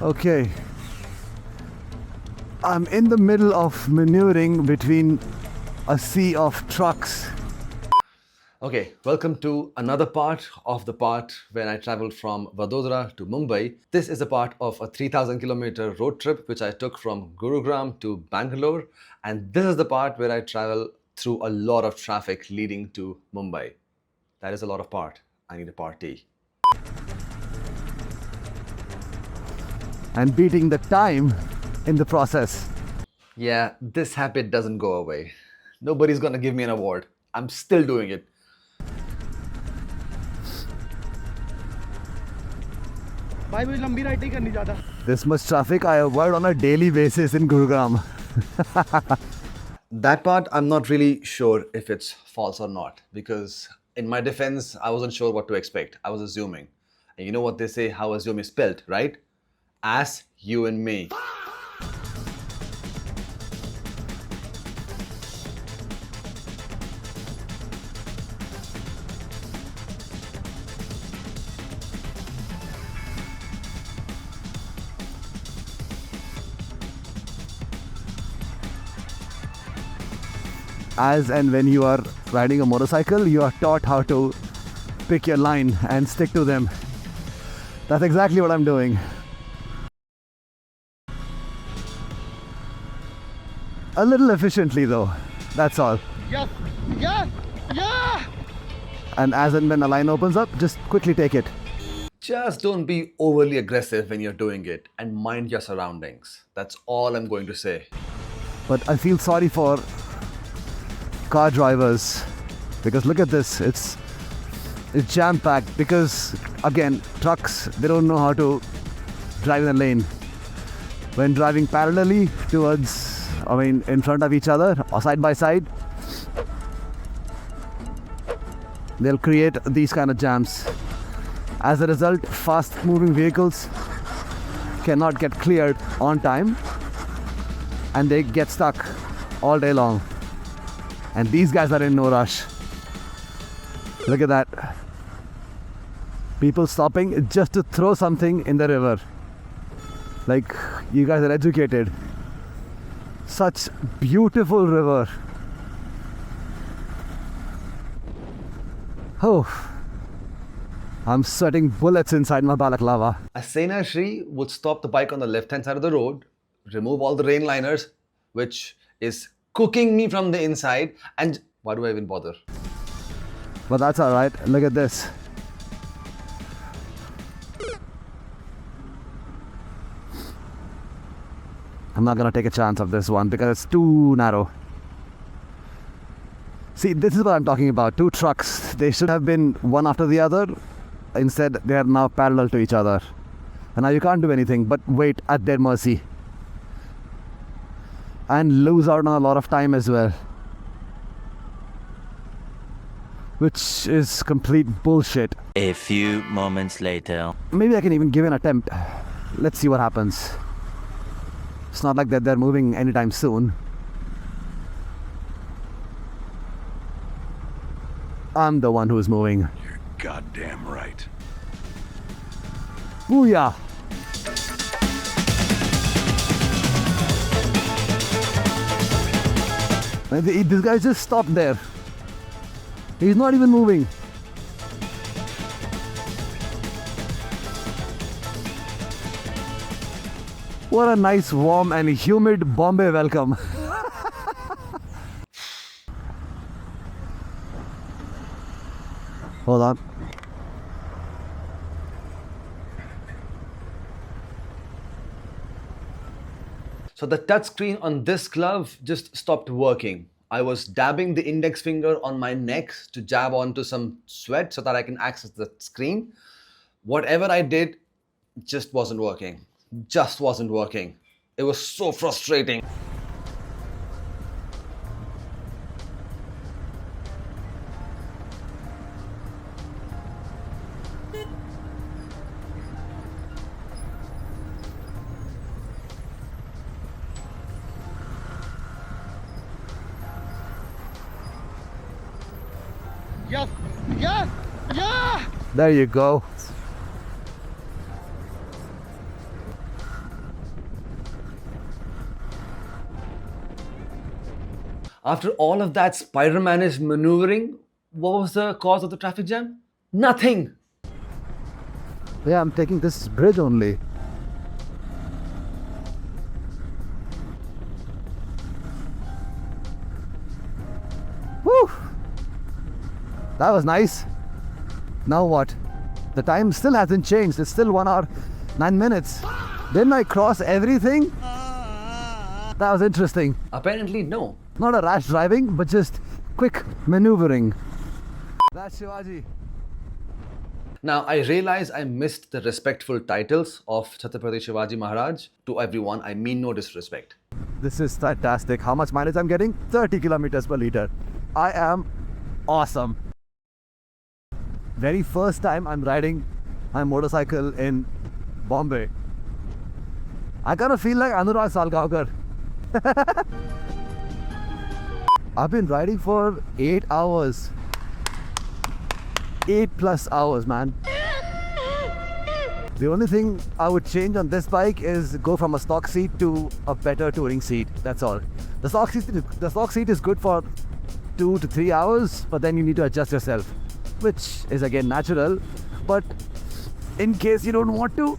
Okay. I'm in the middle of maneuvering between a sea of trucks. Okay, welcome to another part of the part when I traveled from Vadodara to Mumbai. This is a part of a 3,000 kilometer road trip which I took from Gurugram to Bangalore, and this is the part where I travel through a lot of traffic leading to Mumbai. That is a lot of part. I need a party. And beating the time in the process. Yeah, this habit doesn't go away. Nobody's gonna give me an award. I'm still doing it. This much traffic I avoid on a daily basis in Gurugram. That part I'm not really sure if it's false or not, because in my defense I wasn't sure what to expect. I was assuming. And you know what they say, how assume is spelled, right? As you and me. As and when you are riding a motorcycle, you are taught how to pick your line and stick to them. That's exactly what I'm doing. A little efficiently though, that's all. Yes, yes, yeah! And as and when a line opens up, just quickly take it. Just don't be overly aggressive when you're doing it and mind your surroundings. That's all I'm going to say. But I feel sorry for car drivers, because look at this, it's jam-packed, because again, trucks, they don't know how to drive in a lane. When driving parallelly towards, in front of each other or side by side, they'll create these kind of jams. As a result, fast-moving vehicles cannot get cleared on time and they get stuck all day long. And these guys are in no rush. Look at that. People stopping just to throw something in the river. Like, you guys are educated. Such beautiful river. Oh, I'm sweating bullets inside my balaclava. A Sena Shri would stop the bike on the left hand side of the road, remove all the rain liners, which is cooking me from the inside, and why do I even bother? But that's alright, look at this. I'm not gonna take a chance of this one because it's too narrow. See, this is what I'm talking about. Two trucks, they should have been one after the other. Instead, they are now parallel to each other. And now you can't do anything but wait at their mercy. And lose out on a lot of time as well, which is complete bullshit. A few moments later. Maybe I can even give an attempt. Let's see what happens. It's not like that they're moving anytime soon. I'm the one who's moving. You're goddamn right. Booyah! This guy just stopped there. He's not even moving. What a nice, warm and humid Bombay welcome. Hold on. So the touch screen on this glove just stopped working. I was dabbing the index finger on my neck to jab onto some sweat so that I can access the screen. Whatever I did just wasn't working. Just wasn't working. It was so frustrating. Yes, yes, yeah! There you go. After all of that Spider-Man-ish maneuvering, what was the cause of the traffic jam? Nothing. Yeah, I'm taking this bridge only. Whew! That was nice. Now what? The time still hasn't changed. It's still 1 hour, 9 minutes. Didn't I cross everything? That was interesting. Apparently, no. Not a rash driving, but just quick maneuvering. That's Shivaji. Now, I realize I missed the respectful titles of Chhatrapati Shivaji Maharaj. To everyone, I mean no disrespect. This is fantastic. How much mileage I'm getting? 30 kilometers per liter. I am awesome. Very first time I'm riding my motorcycle in Bombay. I kind of feel like Anurag Salgaonkar. I've been riding for 8 hours. 8+ hours, man. The only thing I would change on this bike is go from a stock seat to a better touring seat. That's all. The stock seat is good for 2 to 3 hours, but then you need to adjust yourself, which is again natural. But in case you don't want to,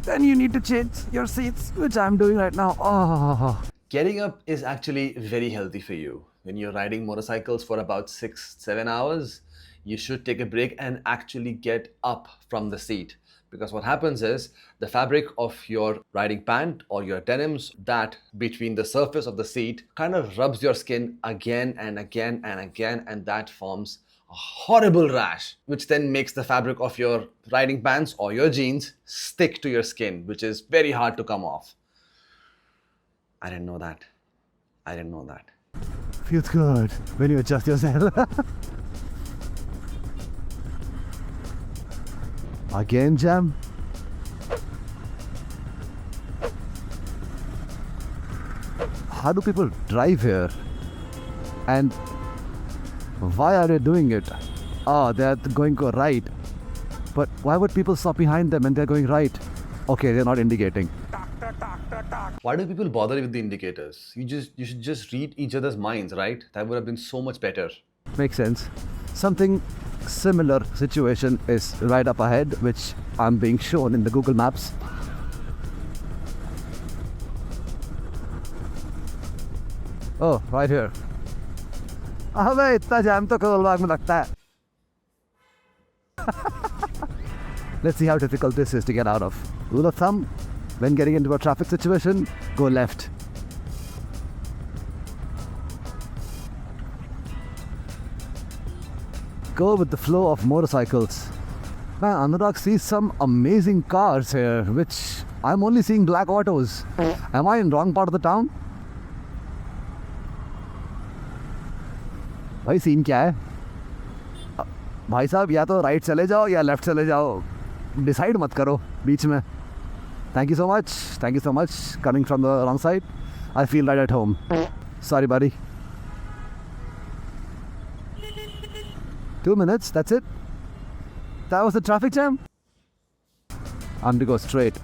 then you need to change your seats, which I'm doing right now. Oh. Getting up is actually very healthy for you. When you're riding motorcycles for about 6-7 hours, you should take a break and actually get up from the seat. Because what happens is the fabric of your riding pant or your denims, that between the surface of the seat kind of rubs your skin again and again and again, and that forms a horrible rash, which then makes the fabric of your riding pants or your jeans stick to your skin, which is very hard to come off. I didn't know that. I didn't know that. Feels good when you adjust yourself. Again, jam. How do people drive here? And why are they doing it? Oh, they're going right. But why would people stop behind them when they're going right? Okay, they're not indicating. Why do people bother with the indicators? You should just read each other's minds, right? That would have been so much better. Makes sense. Something similar situation is right up ahead, which I'm being shown in the Google Maps. Oh, right here. अबे इतना जाम तो करोलबाग में लगता है. Let's see how difficult this is to get out of. Rule of thumb, when getting into a traffic situation, go left. Go with the flow of motorcycles. Man, Anurag sees some amazing cars here, which I'm only seeing black autos. Am I in wrong part of the town? भाई scene क्या है? भाई साहब या तो right चले जाओ या लेफ्ट चले जाओ. डिसाइड मत करो बीच में. Thank you so much. Thank you so much. Coming from the wrong side, I feel right at home. Sorry, buddy. 2 minutes, that's it. That was the traffic jam. I'm to go straight.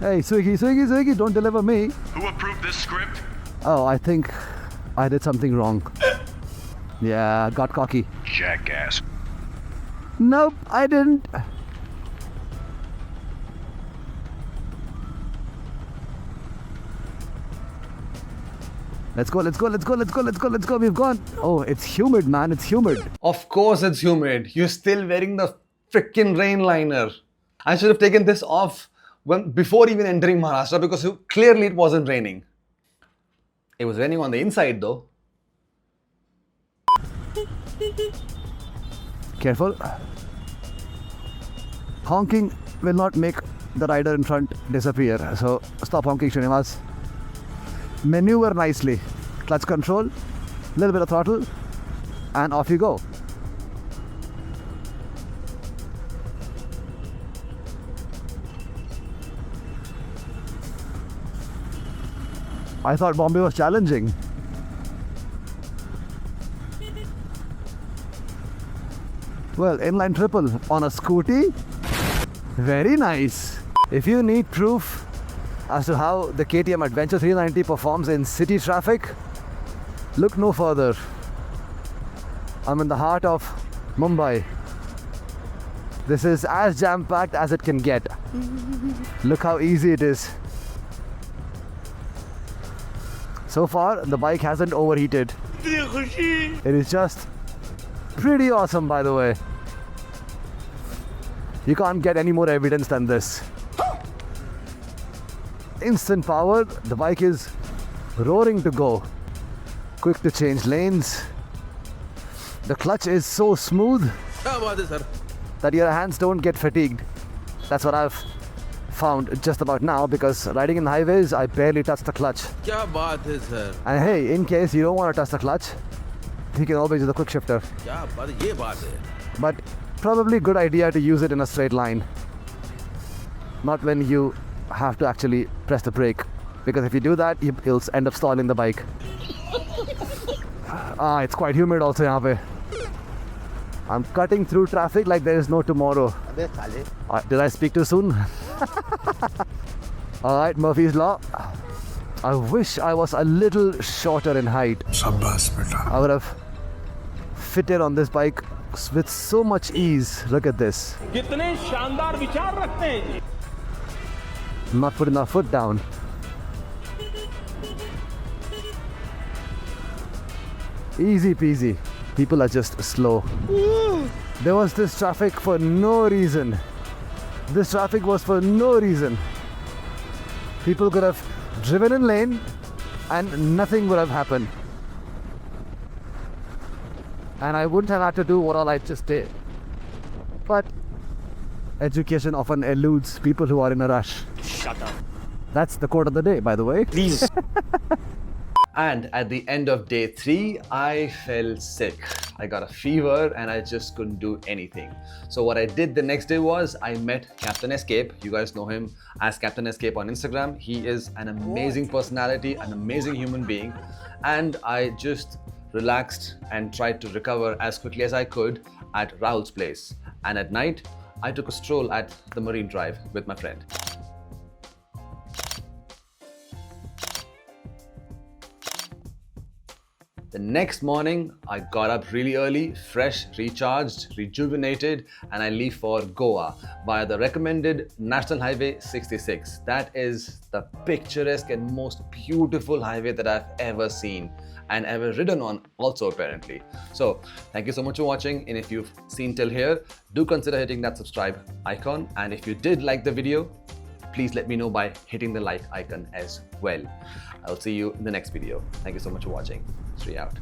Hey, Swiggy, don't deliver me. Who approved this script? Oh, I think I did something wrong. Yeah, got cocky. Jackass. Nope, I didn't. Let's go. We've gone. Oh, it's humid, man. It's humid. Of course it's humid. You're still wearing the freaking rainliner. I should have taken this off before even entering Maharashtra, because clearly it wasn't raining. It was raining on the inside though. Careful. Honking will not make the rider in front disappear. So stop honking, Srinivas. Maneuver nicely. Clutch control, little bit of throttle, and off you go. I thought Bombay was challenging. Well, inline triple on a scooty. Very nice. If you need proof as to how the KTM Adventure 390 performs in city traffic, look no further. I'm in the heart of Mumbai. This is as jam-packed as it can get. Look how easy it is. So far, the bike hasn't overheated. It is just pretty awesome, by the way. You can't get any more evidence than this. Instant power, the bike is roaring to go. Quick to change lanes. The clutch is so smooth that your hands don't get fatigued. That's what I've found just about now, because riding in the highways, I barely touch the clutch. क्या बात है sir? And hey, in case you don't want to touch the clutch, you can always use the quick shifter. क्या बात, ये बात है. But probably good idea to use it in a straight line. Not when you have to actually press the brake. Because if you do that, you'll end up stalling the bike. It's quite humid also यहाँ पे. I'm cutting through traffic like there is no tomorrow. Did I speak too soon? Alright, Murphy's Law. I wish I was a little shorter in height. I would have fitted on this bike with so much ease. Look at this. कितने शानदार विचार रखते हैं जी. Not putting our foot down. Easy peasy. People are just slow. There was this traffic for no reason. This traffic was for no reason. People could have driven in lane and nothing would have happened. And I wouldn't have had to do what all I just did. But education often eludes people who are in a rush. Shut up. That's the quote of the day, by the way. Please. And at the end of day 3, I fell sick. I got a fever and I just couldn't do anything. So what I did the next day was I met Captain Escape. You guys know him as Captain Escape on Instagram. He is an amazing personality, an amazing human being. And I just relaxed and tried to recover as quickly as I could at Rahul's place. And at night, I took a stroll at the Marine Drive with my friend. The next morning, I got up really early, fresh, recharged, rejuvenated, and I leave for Goa via the recommended National Highway 66. That is the picturesque and most beautiful highway that I've ever seen and ever ridden on also apparently. So thank you so much for watching, and if you've seen till here, do consider hitting that subscribe icon, and if you did like the video, please let me know by hitting the like icon as well. I'll see you in the next video. Thank you so much for watching. Sri out.